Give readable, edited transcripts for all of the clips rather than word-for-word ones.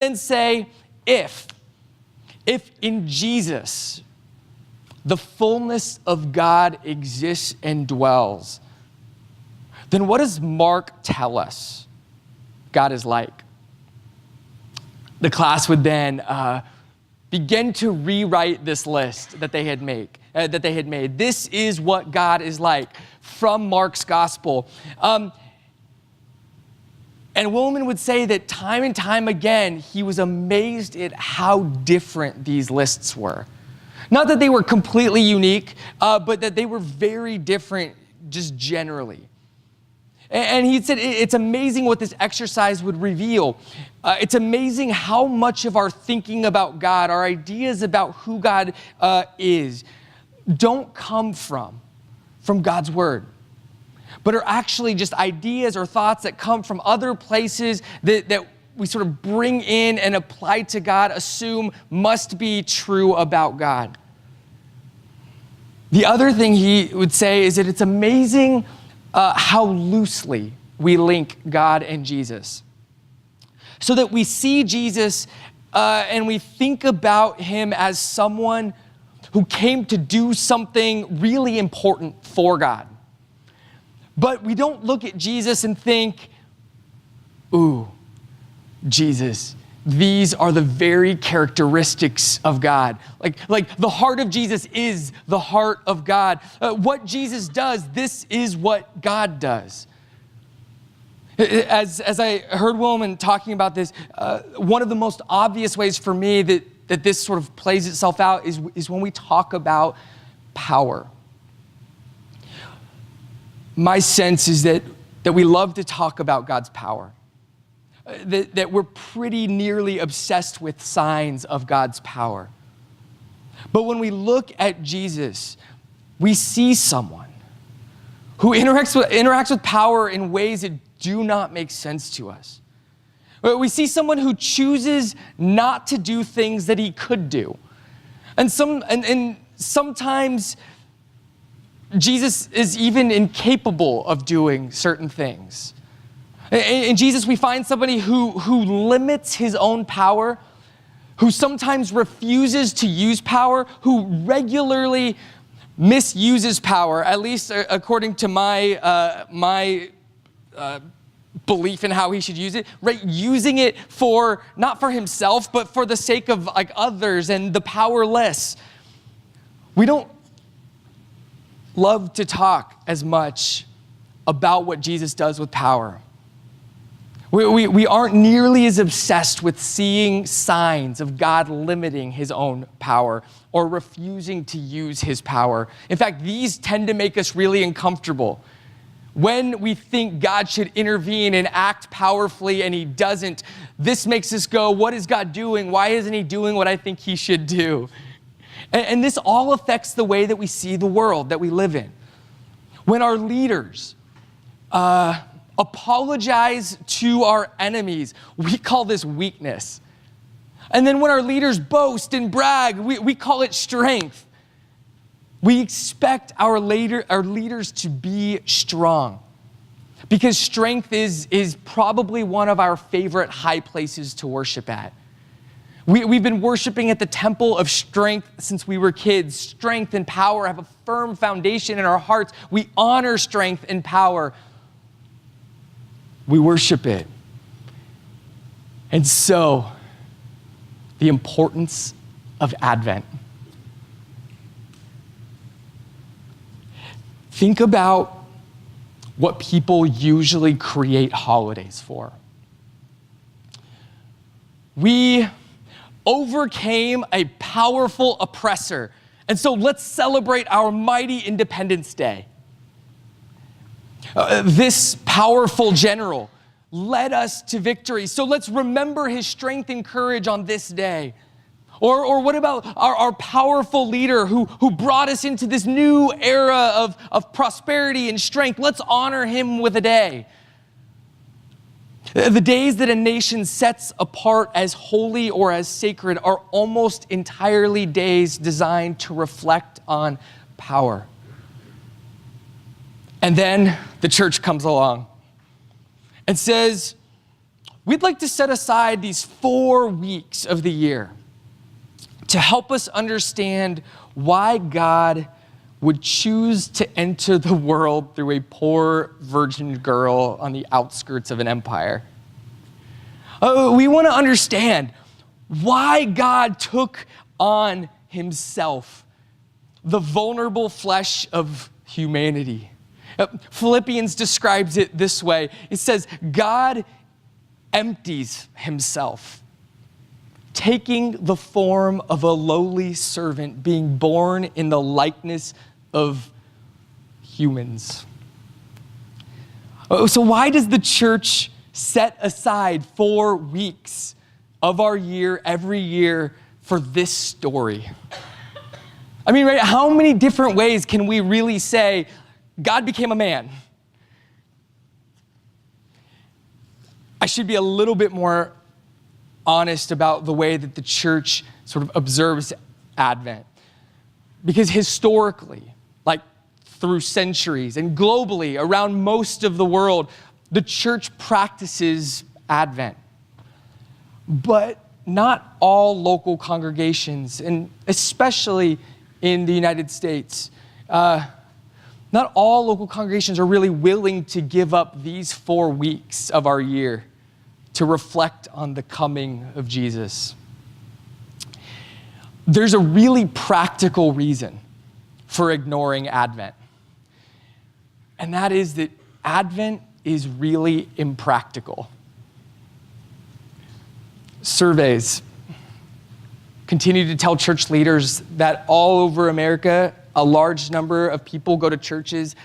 and say, if in Jesus the fullness of God exists and dwells, then what does Mark tell us God is like? The class would then begin to rewrite this list that they had made. This is what God is like from Mark's gospel. And Willman would say that time and time again, he was amazed at how different these lists were. Not that they were completely unique, but that they were very different just generally. And he said, it's amazing what this exercise would reveal. It's amazing how much of our thinking about God, our ideas about who God is, don't come from God's word, but are actually just ideas or thoughts that come from other places that we sort of bring in and apply to God, assume must be true about God. The other thing he would say is that it's amazing how loosely we link God and Jesus. So that we see Jesus and we think about him as someone who came to do something really important for God. But we don't look at Jesus and think, ooh, Jesus, these are the very characteristics of God. Like the heart of Jesus is the heart of God. What Jesus does, this is what God does. As I heard Willman talking about this, one of the most obvious ways for me that this sort of plays itself out is when we talk about power. My sense is that we love to talk about God's power. That we're pretty nearly obsessed with signs of God's power. But when we look at Jesus, we see someone who interacts with power in ways that do not make sense to us. We see someone who chooses not to do things that he could do. And sometimes Jesus is even incapable of doing certain things. In Jesus, we find somebody who limits his own power, who sometimes refuses to use power, who regularly misuses power, at least according to my belief in how he should use it, right? Using it not for himself, but for the sake of like others and the powerless. We don't love to talk as much about what Jesus does with power. We aren't nearly as obsessed with seeing signs of God limiting his own power or refusing to use his power. In fact, these tend to make us really uncomfortable. When we think God should intervene and act powerfully and he doesn't, this makes us go, what is God doing? Why isn't he doing what I think he should do? And this all affects the way that we see the world that we live in. When our leaders apologize to our enemies, we call this weakness. And then when our leaders boast and brag, we call it strength. We expect our leaders to be strong because strength is probably one of our favorite high places to worship at. We've been worshiping at the temple of strength since we were kids. Strength and power have a firm foundation in our hearts. We honor strength and power. We worship it. And so, the importance of Advent. Think about what people usually create holidays for. We overcame a powerful oppressor, and so let's celebrate our mighty Independence Day. This powerful general led us to victory, so let's remember his strength and courage on this day. Or what about our powerful leader who brought us into this new era of prosperity and strength? Let's honor him with a day. The days that a nation sets apart as holy or as sacred are almost entirely days designed to reflect on power. And then the church comes along and says, we'd like to set aside these 4 weeks of the year to help us understand why God would choose to enter the world through a poor virgin girl on the outskirts of an empire. We want to understand why God took on himself the vulnerable flesh of humanity. Philippians describes it this way. It says, God empties himself, taking the form of a lowly servant, being born in the likeness of humans. So why does the church set aside 4 weeks of our year, every year, for this story? I mean, right, how many different ways can we really say God became a man? I should be a little bit more honest about the way that the church sort of observes Advent. Because historically, like through centuries and globally around most of the world, the church practices Advent. But not all local congregations, and especially in the United States, not all local congregations are really willing to give up these 4 weeks of our year to reflect on the coming of Jesus. There's a really practical reason for ignoring Advent. And that is that Advent is really impractical. Surveys continue to tell church leaders that all over America, a large number of people go to churches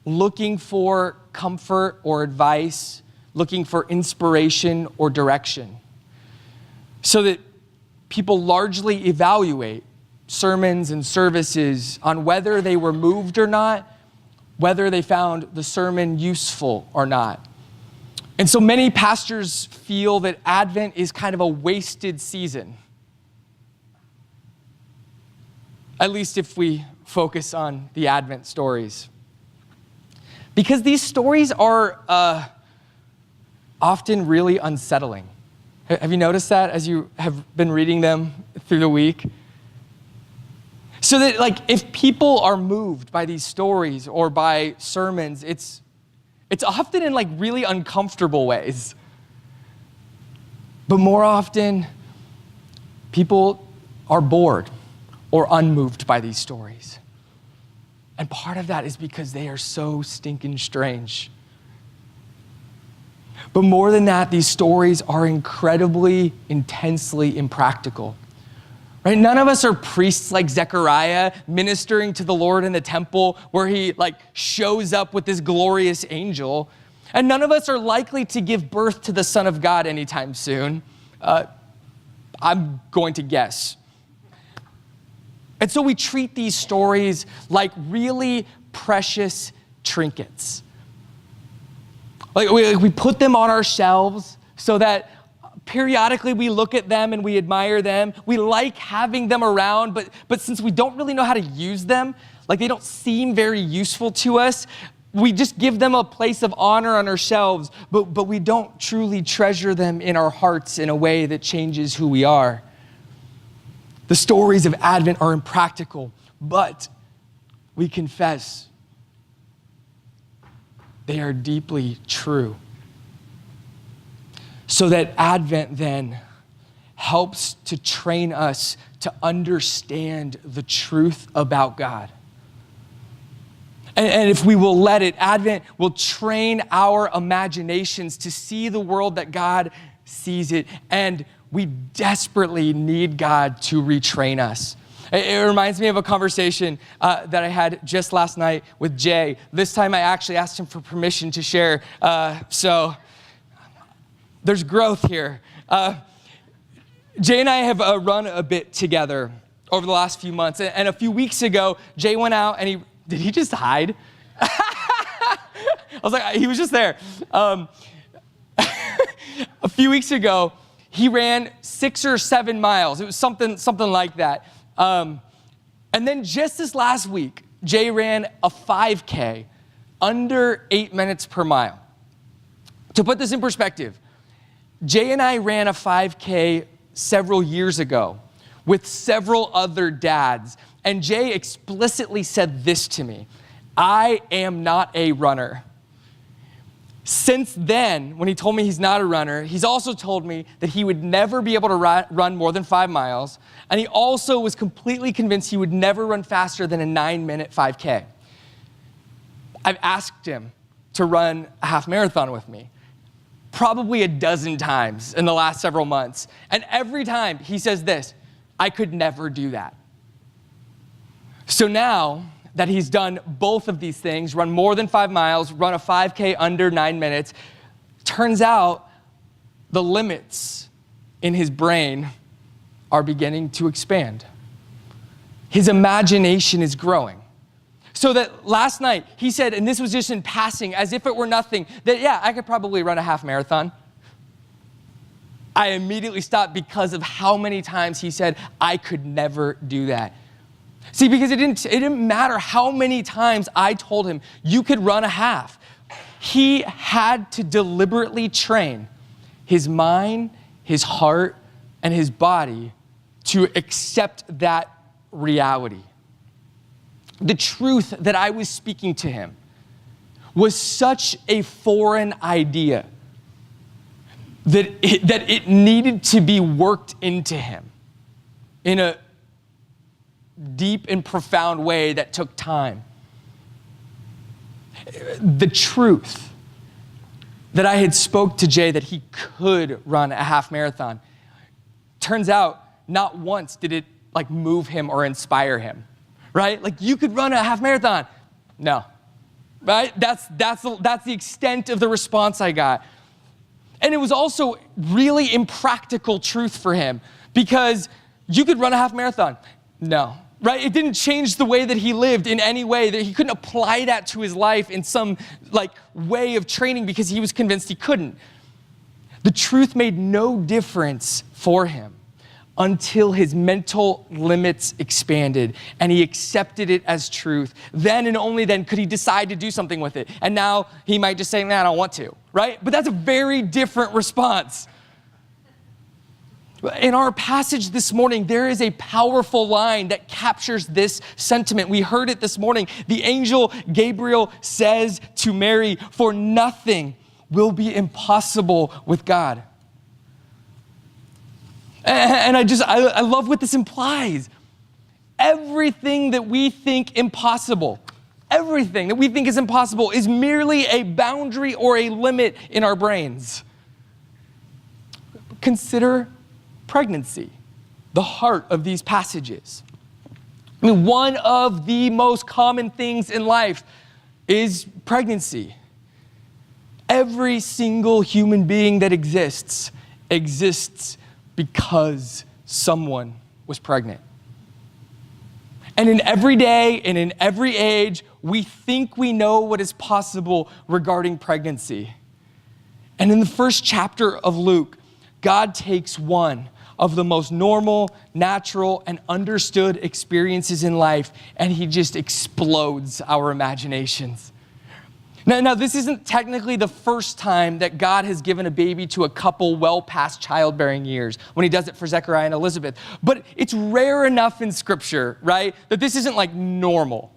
looking for comfort or advice, looking for inspiration or direction, so that people largely evaluate sermons and services on whether they were moved or not, whether they found the sermon useful or not. And so many pastors feel that Advent is kind of a wasted season, at least if we focus on the Advent stories. Because these stories are often really unsettling. Have you noticed that as you have been reading them through the week? So that, like, if people are moved by these stories or by sermons, it's often in like really uncomfortable ways. But more often, people are bored or unmoved by these stories. And part of that is because they are so stinking strange. But more than that, these stories are incredibly, intensely impractical. Right? None of us are priests like Zechariah ministering to the Lord in the temple where he like shows up with this glorious angel. And none of us are likely to give birth to the Son of God anytime soon. I'm going to guess. And so we treat these stories like really precious trinkets. Like we put them on our shelves so that periodically we look at them and we admire them. We like having them around, but since we don't really know how to use them, like they don't seem very useful to us, we just give them a place of honor on our shelves, but we don't truly treasure them in our hearts in a way that changes who we are. The stories of Advent are impractical, but we confess they are deeply true. So that Advent then helps to train us to understand the truth about God. And if we will let it, Advent will train our imaginations to see the world that God sees it. And we desperately need God to retrain us. It reminds me of a conversation that I had just last night with Jay. This time I actually asked him for permission to share. So there's growth here. Jay and I have run a bit together over the last few months. And a few weeks ago, Jay went out and did he just hide? I was like, he was just there. A few weeks ago, he ran 6 or 7 miles. It was something like that. And then just this last week, Jay ran a 5K under 8 minutes per mile. To put this in perspective, Jay and I ran a 5K several years ago with several other dads, and Jay explicitly said this to me: I am not a runner. Since then, when he told me he's not a runner, he's also told me that he would never be able to run more than 5 miles, and he also was completely convinced he would never run faster than a 9-minute 5K. I've asked him to run a half marathon with me, probably a dozen times in the last several months, and every time he says this: I could never do that. So now that he's done both of these things, run more than 5 miles, run a 5K under 9 minutes, turns out the limits in his brain are beginning to expand. His imagination is growing. So that last night, he said, and this was just in passing, as if it were nothing, that yeah, I could probably run a half marathon. I immediately stopped because of how many times he said, I could never do that. See, because it didn't matter how many times I told him, you could run a half. He had to deliberately train his mind, his heart, and his body to accept that reality. The truth that I was speaking to him was such a foreign idea that it needed to be worked into him in a deep and profound way that took time. The truth that I had spoke to Jay that he could run a half marathon, turns out not once did it like move him or inspire him, right? Like, you could run a half marathon. No, right? That's the extent of the response I got. And it was also really impractical truth for him, because you could run a half marathon. No, right? It didn't change the way that he lived in any way, that he couldn't apply that to his life in some like way of training because he was convinced he couldn't. The truth made no difference for him until his mental limits expanded and he accepted it as truth. Then and only then could he decide to do something with it. And now he might just say, nah, I don't want to, right? But that's a very different response. In our passage this morning, there is a powerful line that captures this sentiment. We heard it this morning. The angel Gabriel says to Mary, for nothing will be impossible with God. And I love what this implies. Everything that we think impossible, everything that we think is impossible is merely a boundary or a limit in our brains. Consider pregnancy, the heart of these passages. I mean, one of the most common things in life is pregnancy. Every single human being that exists because someone was pregnant. And in every day and in every age, we think we know what is possible regarding pregnancy. And in the first chapter of Luke, God takes one of the most normal, natural, and understood experiences in life, and he just explodes our imaginations. Now, this isn't technically the first time that God has given a baby to a couple well past childbearing years, when he does it for Zechariah and Elizabeth. But it's rare enough in Scripture, right, that this isn't like normal.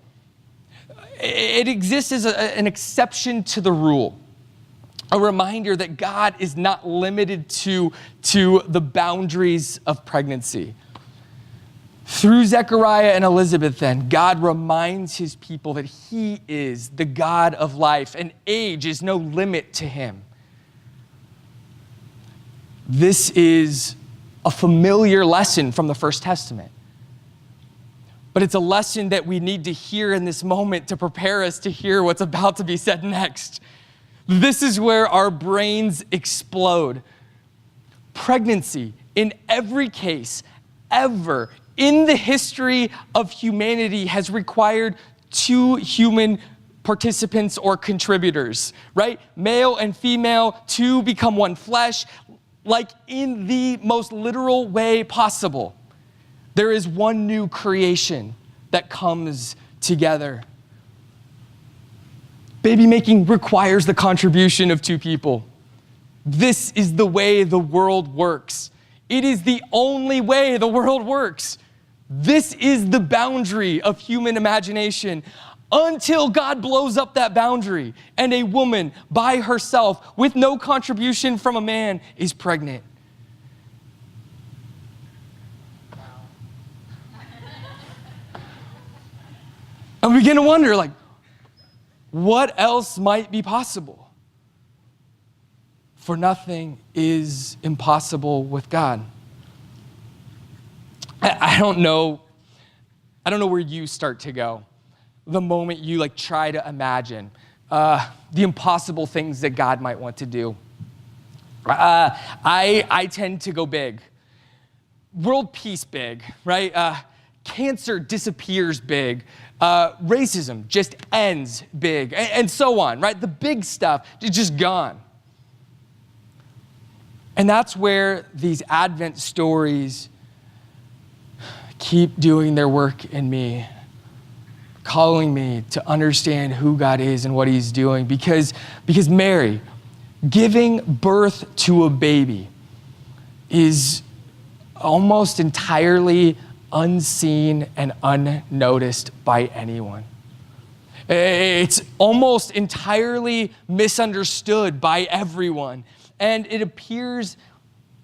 It exists as an exception to the rule. A reminder that God is not limited to the boundaries of pregnancy. Through Zechariah and Elizabeth, then, God reminds his people that he is the God of life, and age is no limit to him. This is a familiar lesson from the First Testament. But it's a lesson that we need to hear in this moment to prepare us to hear what's about to be said next. This is where our brains explode. Pregnancy, in every case, ever, in the history of humanity, has required two human participants or contributors, right? Male and female, two become one flesh, like in the most literal way possible. There is one new creation that comes together. Baby making requires the contribution of two people. this is the way the world works. It is the only way the world works. This is the boundary of human imagination until God blows up that boundary and a woman by herself with no contribution from a man is pregnant. And we begin to wonder, like, what else might be possible? For nothing is impossible with God. I don't know where you start to go the moment you like try to imagine the impossible things that God might want to do. I tend to go big. World peace big, right? Cancer disappears big. Racism just ends big, and so on, right? The big stuff is just gone. And that's where these Advent stories keep doing their work in me, calling me to understand who God is and what he's doing. Because Mary, giving birth to a baby is almost entirely unseen and unnoticed by anyone. It's almost entirely misunderstood by everyone, and it appears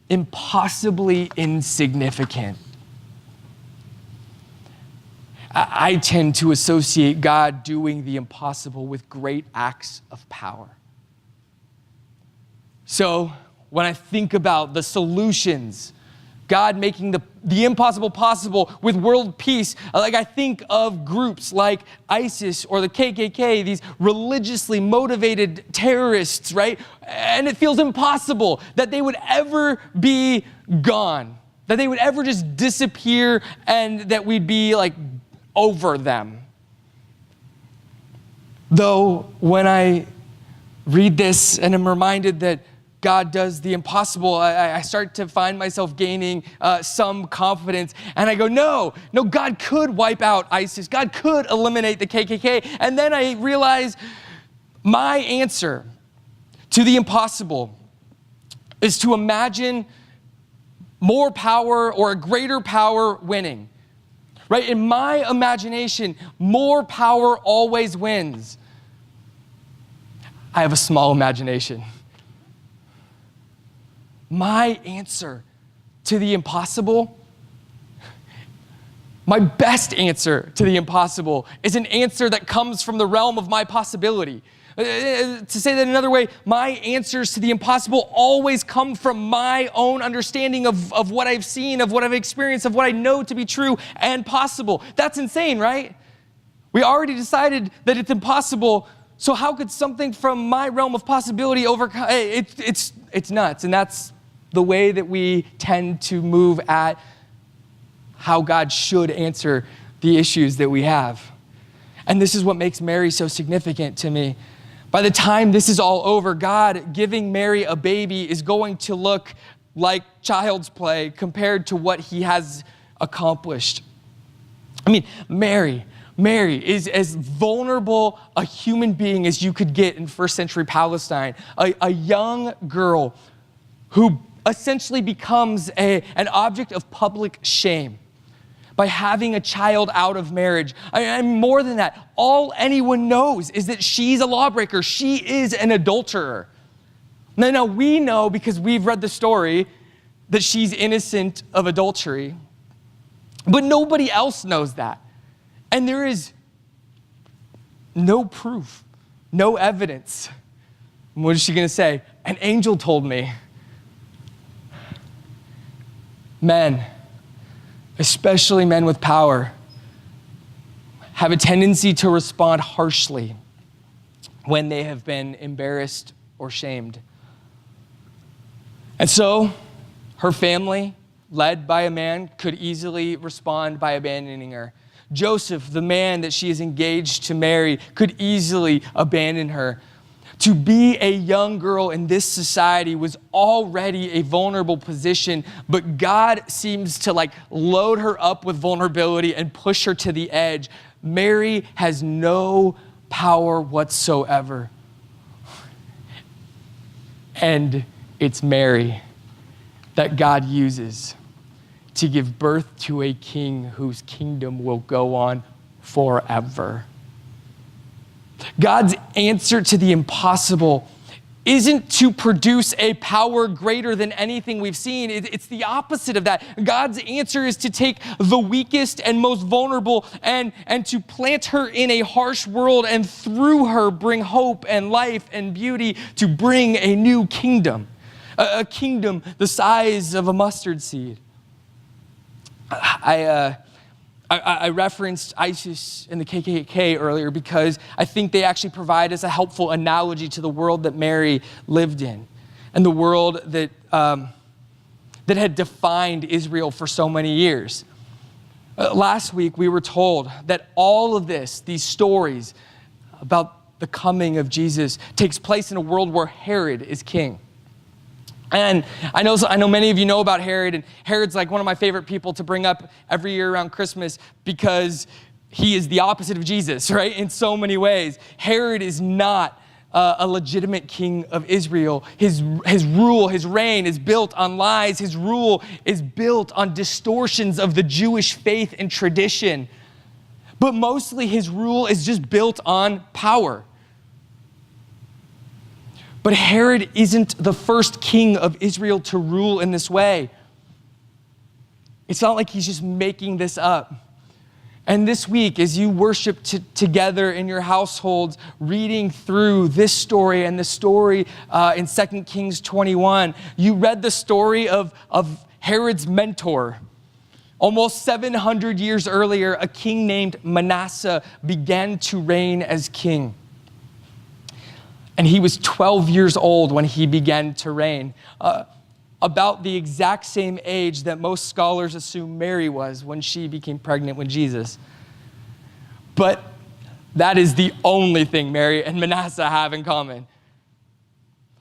impossibly insignificant. I tend to associate God doing the impossible with great acts of power. So when I think about the solutions, God making the impossible possible with world peace, like I think of groups like ISIS or the KKK, these religiously motivated terrorists, right? And it feels impossible that they would ever be gone, that they would ever just disappear and that we'd be like over them. Though when I read this and I'm reminded that God does the impossible, I start to find myself gaining some confidence. And I go, no, God could wipe out ISIS. God could eliminate the KKK. And then I realize my answer to the impossible is to imagine more power or a greater power winning. Right? In my imagination, more power always wins. I have a small imagination. My answer to the impossible, my best answer to the impossible is an answer that comes from the realm of my possibility. To say that another way, my answers to the impossible always come from my own understanding of what I've seen, of what I've experienced, of what I know to be true and possible. That's insane, right? We already decided that it's impossible, so how could something from my realm of possibility overcome? It's nuts, and that's the way that we tend to move at how God should answer the issues that we have. And this is what makes Mary so significant to me. By the time this is all over, God giving Mary a baby is going to look like child's play compared to what he has accomplished. I mean, Mary is as vulnerable a human being as you could get in first century Palestine. A young girl who essentially becomes an object of public shame by having a child out of marriage. And more than that, all anyone knows is that she's a lawbreaker. She is an adulterer. Now we know, because we've read the story, that she's innocent of adultery. But nobody else knows that. And there is no proof, no evidence. What is she going to say? An angel told me. Men, especially men with power, have a tendency to respond harshly when they have been embarrassed or shamed. And so her family, led by a man, could easily respond by abandoning her. Joseph, the man that she is engaged to marry, could easily abandon her. To be a young girl in this society was already a vulnerable position, but God seems to load her up with vulnerability and push her to the edge. Mary has no power whatsoever. And it's Mary that God uses to give birth to a king whose kingdom will go on forever. God's answer to the impossible isn't to produce a power greater than anything we've seen. It's the opposite of that. God's answer is to take the weakest and most vulnerable and to plant her in a harsh world, and through her bring hope and life and beauty, to bring a new kingdom, a kingdom the size of a mustard seed. I referenced ISIS and the KKK earlier because I think they actually provide us a helpful analogy to the world that Mary lived in, and the world that had defined Israel for so many years. Last week, we were told that all of these stories about the coming of Jesus, takes place in a world where Herod is king. And I know many of you know about Herod, and Herod's like one of my favorite people to bring up every year around Christmas because he is the opposite of Jesus, right? In so many ways. Herod is not a legitimate king of Israel. His rule, his reign is built on lies. His rule is built on distortions of the Jewish faith and tradition. But mostly his rule is just built on power. But Herod isn't the first king of Israel to rule in this way. It's not like he's just making this up. And this week, as you worship together in your households, reading through this story and the story in 2 Kings 21, you read the story of Herod's mentor. Almost 700 years earlier, a king named Manasseh began to reign as king. And he was 12 years old when he began to reign, about the exact same age that most scholars assume Mary was when she became pregnant with Jesus. But that is the only thing Mary and Manasseh have in common,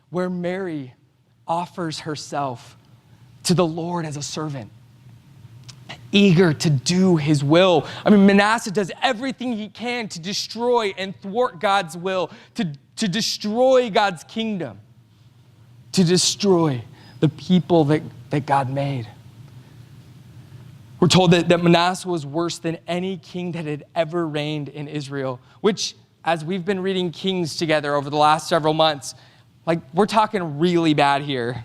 where Mary offers herself to the Lord as a servant, eager to do his will. I mean, Manasseh does everything he can to destroy and thwart God's will, to destroy God's kingdom, to destroy the people that God made. We're told that Manasseh was worse than any king that had ever reigned in Israel, which, as we've been reading Kings together over the last several months, like, we're talking really bad here.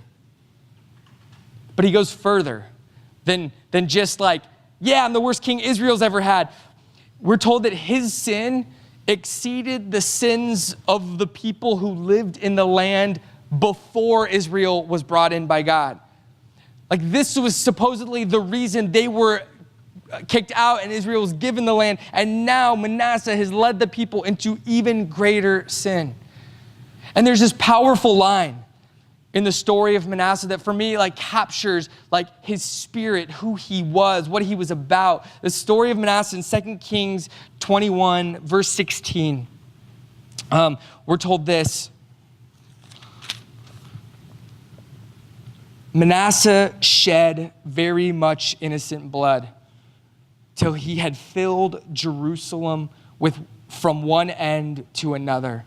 But he goes further than just like, yeah, I'm the worst king Israel's ever had. We're told that his sin exceeded the sins of the people who lived in the land before Israel was brought in by God. Like, this was supposedly the reason they were kicked out and Israel was given the land. And now Manasseh has led the people into even greater sin. And there's this powerful line in the story of Manasseh that for me captures his spirit, who he was, what he was about. The story of Manasseh in 2 Kings 21, verse 16. We're told this. Manasseh shed very much innocent blood till he had filled Jerusalem from one end to another,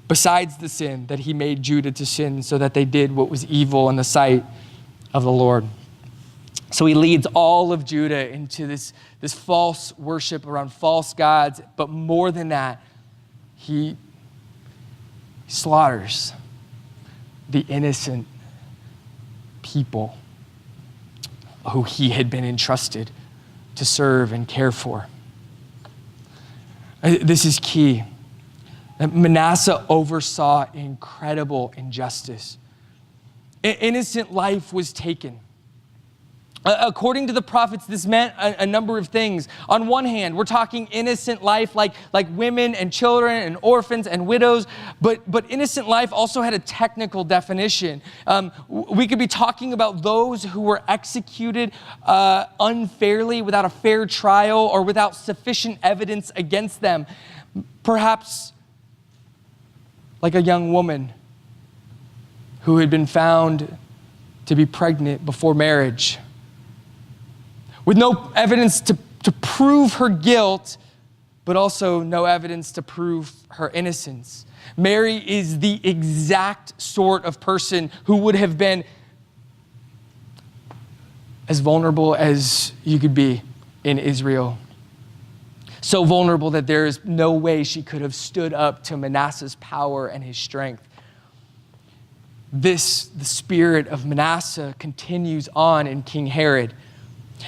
besides the sin that he made Judah to sin, so that they did what was evil in the sight of the Lord. So he leads all of Judah into this false worship around false gods, but more than that, he slaughters the innocent people who he had been entrusted to serve and care for. This is key. Manasseh oversaw incredible injustice. Innocent life was taken. According to the prophets, this meant a number of things. On one hand, we're talking innocent life like women and children and orphans and widows, but innocent life also had a technical definition. We could be talking about those who were executed unfairly, without a fair trial, or without sufficient evidence against them. Perhaps like a young woman who had been found to be pregnant before marriage, with no evidence to prove her guilt, but also no evidence to prove her innocence. Mary is the exact sort of person who would have been as vulnerable as you could be in Israel. So vulnerable that there is no way she could have stood up to Manasseh's power and his strength. The spirit of Manasseh continues on in King Herod.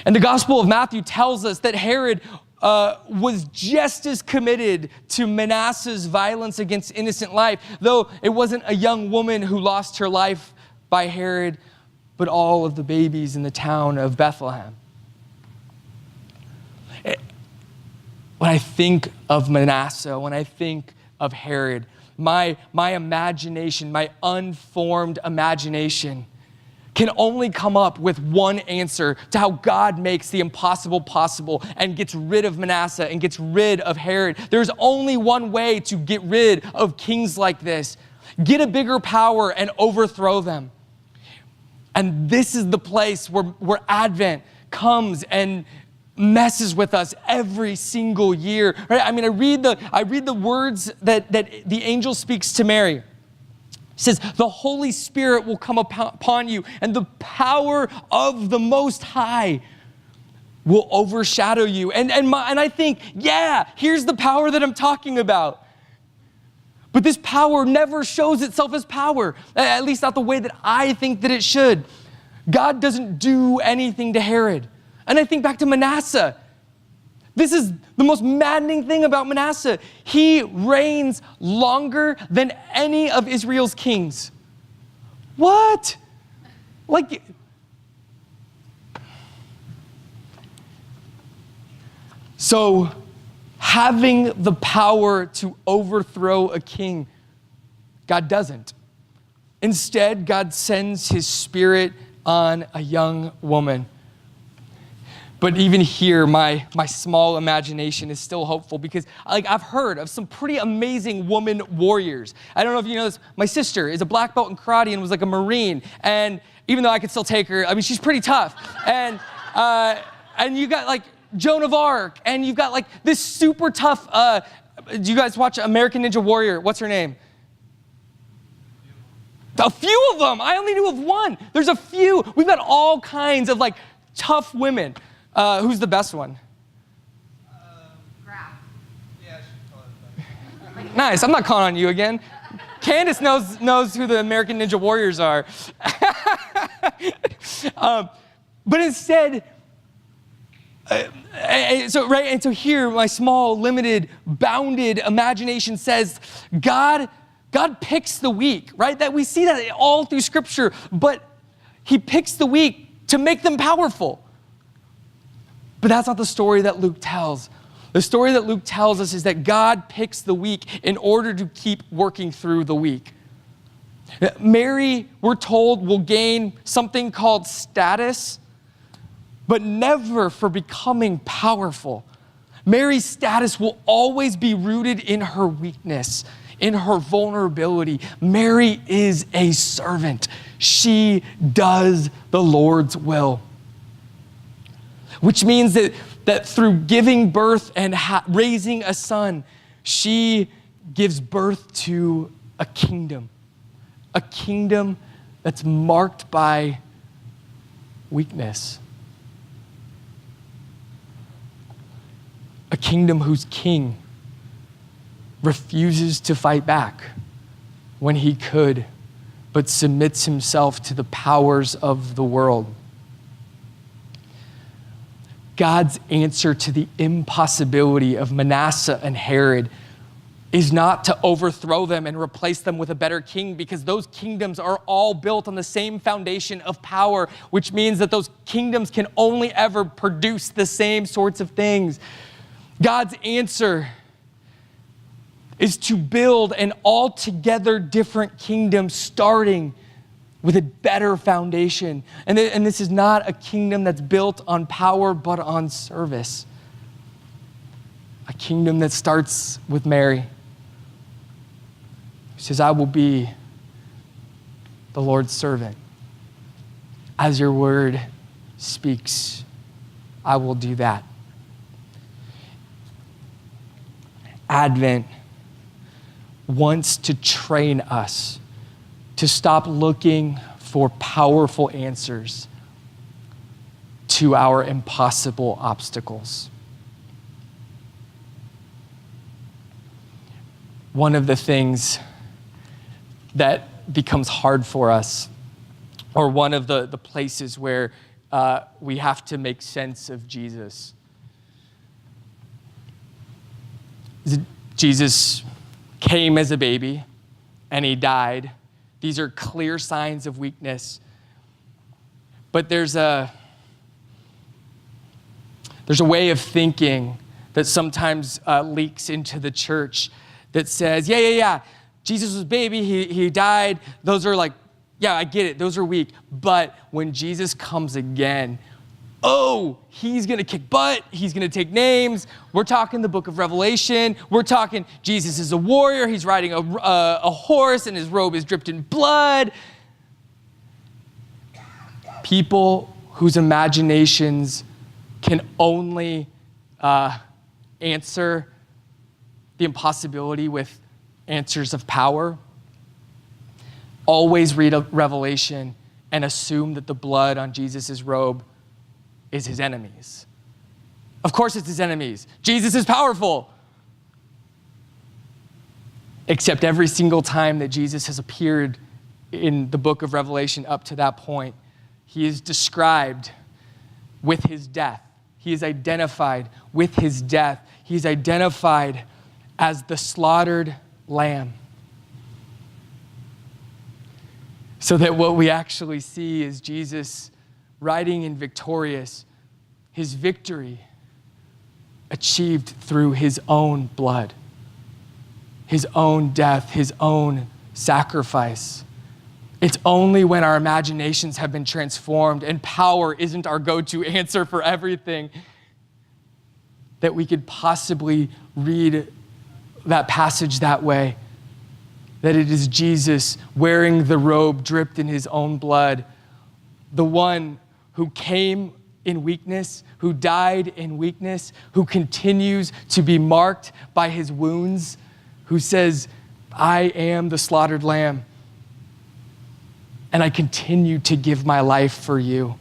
And the Gospel of Matthew tells us that Herod was just as committed to Manasseh's violence against innocent life, though it wasn't a young woman who lost her life by Herod, but all of the babies in the town of Bethlehem. When I think of Manasseh, when I think of Herod, my imagination, my unformed imagination can only come up with one answer to how God makes the impossible possible and gets rid of Manasseh and gets rid of Herod. There's only one way to get rid of kings like this. Get a bigger power and overthrow them. And this is the place where Advent comes and messes with us every single year. Right? I mean, I read the words that the angel speaks to Mary. It says, the Holy Spirit will come upon you, and the power of the Most High will overshadow you. And I think, yeah, here's the power that I'm talking about. But this power never shows itself as power, at least not the way that I think that it should. God doesn't do anything to Herod. And I think back to Manasseh. This is the most maddening thing about Manasseh. He reigns longer than any of Israel's kings. What? Like, so having the power to overthrow a king, God doesn't. Instead, God sends his Spirit on a young woman. But even here, my small imagination is still hopeful because I've heard of some pretty amazing woman warriors. I don't know if you know this. My sister is a black belt in karate and was like a Marine. And even though I could still take her, I mean, she's pretty tough. And you got like Joan of Arc, and you've got like this super tough, do you guys watch American Ninja Warrior? What's her name? A few of them. I only knew of one. There's a few. We've got all kinds of like tough women. Who's the best one? Graf. Yeah, I should call it. Nice. I'm not calling on you again. Candace knows who the American Ninja Warriors are. But instead, so here, my small, limited, bounded imagination says, God picks the weak, right? That we see that all through Scripture, but he picks the weak to make them powerful. But that's not the story that Luke tells. The story that Luke tells us is that God picks the weak in order to keep working through the weak. Mary, we're told, will gain something called status, but never for becoming powerful. Mary's status will always be rooted in her weakness, in her vulnerability. Mary is a servant. She does the Lord's will. Which means that through giving birth and raising a son, she gives birth to a kingdom that's marked by weakness. A kingdom whose king refuses to fight back when he could, but submits himself to the powers of the world. God's answer to the impossibility of Manasseh and Herod is not to overthrow them and replace them with a better king, because those kingdoms are all built on the same foundation of power, which means that those kingdoms can only ever produce the same sorts of things. God's answer is to build an altogether different kingdom, starting with a better foundation. And this is not a kingdom that's built on power, but on service. A kingdom that starts with Mary, who says, I will be the Lord's servant. As your word speaks, I will do that. wants to train us to stop looking for powerful answers to our impossible obstacles. One of the things that becomes hard for us, or one of the places where we have to make sense of Jesus, Jesus came as a baby and he died. These are clear signs of weakness. But there's a way of thinking that sometimes leaks into the church that says, yeah, Jesus was a baby, he died. Those are like, yeah, I get it, those are weak. But when Jesus comes again, he's gonna kick butt, he's gonna take names. We're talking the book of Revelation. We're talking Jesus is a warrior, he's riding a horse and his robe is dripped in blood. People whose imaginations can only answer the impossibility with answers of power always read a Revelation and assume that the blood on Jesus' robe is his enemies. Of course it's his enemies. Jesus is powerful. Except every single time that Jesus has appeared in the book of Revelation up to that point, he is described with his death. He is identified with his death. He's identified as the slaughtered lamb. So that what we actually see is Jesus riding in victorious, his victory achieved through his own blood, his own death, his own sacrifice. It's only when our imaginations have been transformed and power isn't our go-to answer for everything that we could possibly read that passage that way, that it is Jesus wearing the robe dripped in his own blood, the one who came in weakness, who died in weakness, who continues to be marked by his wounds, who says, I am the slaughtered lamb, and I continue to give my life for you.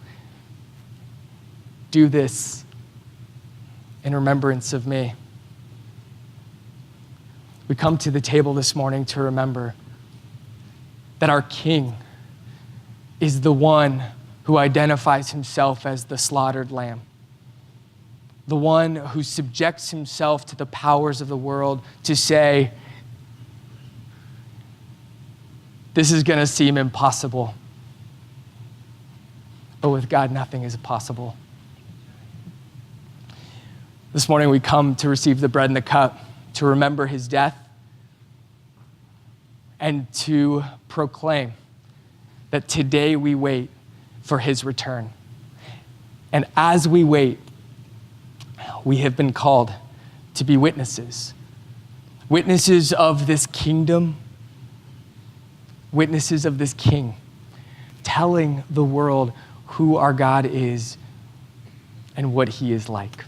Do this in remembrance of me. We come to the table this morning to remember that our King is the one who identifies himself as the slaughtered lamb, the one who subjects himself to the powers of the world to say, this is going to seem impossible, but with God, nothing is impossible. This morning, we come to receive the bread and the cup, to remember his death, and to proclaim that today we wait for his return. And as we wait, we have been called to be witnesses. Witnesses of this kingdom, witnesses of this King, telling the world who our God is and what he is like.